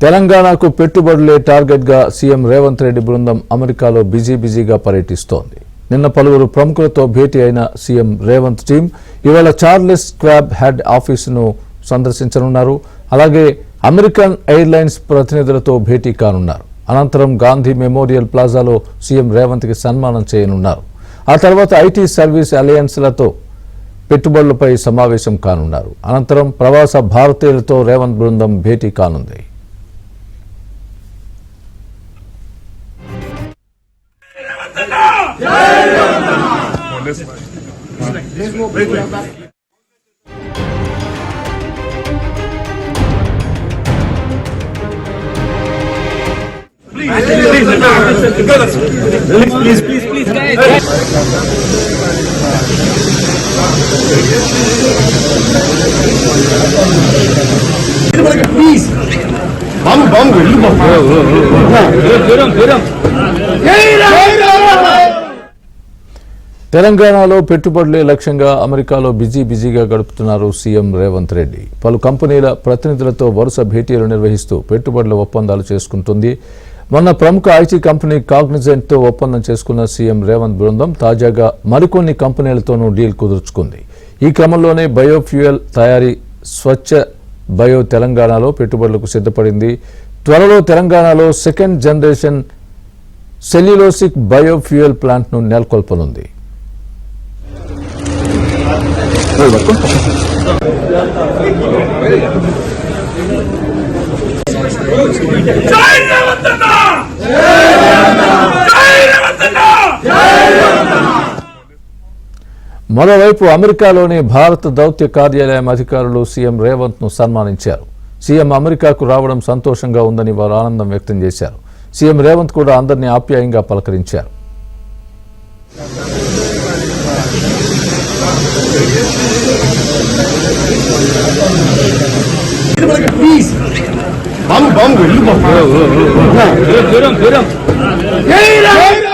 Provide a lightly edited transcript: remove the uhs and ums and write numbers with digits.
తెలంగాణకు పెట్టుబడులే టార్గెట్గా సీఎం రేవంత్ రెడ్డి బృందం అమెరికాలో బిజీగా పర్యటిస్తోంది. నిన్న పలువురు ప్రముఖులతో భేటీ అయిన సీఎం రేవంత్ టీం ఇవాళ చార్లెస్ స్క్వాబ్ హెడ్ ఆఫీసును సందర్శించనున్నారు. అలాగే అమెరికన్ ఎయిర్లైన్స్ ప్రతినిధులతో భేటీ కానున్నారు. అనంతరం గాంధీ మెమోరియల్ ప్లాజాలో సీఎం రేవంత్కి సన్మానం చేయనున్నారు. ఆ తర్వాత ఐటీ సర్వీస్ అలయన్స్లతో పెట్టుబడులపై సమావేశం కానున్నారు. అనంతరం ప్రవాస భారతీయులతో రేవంత్ బృందం భేటీ కానుంది. Please, guys. Please. Bang. Geram. తెలంగాణలో పెట్టుబడులే లక్ష్యంగా అమెరికాలో బిజీగా గడుపుతున్నారు సీఎం రేవంత్ రెడ్డి. పలు కంపెనీల ప్రతినిధులతో వరుస భేటీలు నిర్వహిస్తూ పెట్టుబడుల ఒప్పందాలు చేసుకుంటుంది. మొన్న ప్రముఖ ఐటీ కంపెనీ కాగ్నిజెంట్తో ఒప్పందం చేసుకున్న సీఎం రేవంత్ బృందం తాజాగా మరికొన్ని కంపెనీలతోనూ డీల్ కుదుర్చుకుంది. ఈ క్రమంలోనే బయోఫ్యూయల్ తయారీ స్వచ్ఛ బయో తెలంగాణలో పెట్టుబడులకు సిద్ధపడింది. త్వరలో తెలంగాణలో సెకండ్ జనరేషన్ సెల్యులోసిక్ బయోఫ్యూయల్ ప్లాంట్ను నెలకొల్పనుంది. మరోవైపు అమెరికాలోని భారత దౌత్య కార్యాలయం అధికారులు సీఎం రేవంత్ ను సన్మానించారు. సీఎం అమెరికాకు రావడం సంతోషంగా ఉందని వారు ఆనందం వ్యక్తం చేశారు. సీఎం రేవంత్ కూడా అందరినీ ఆప్యాయంగా పలకరించారు. Please. Bang. Geram.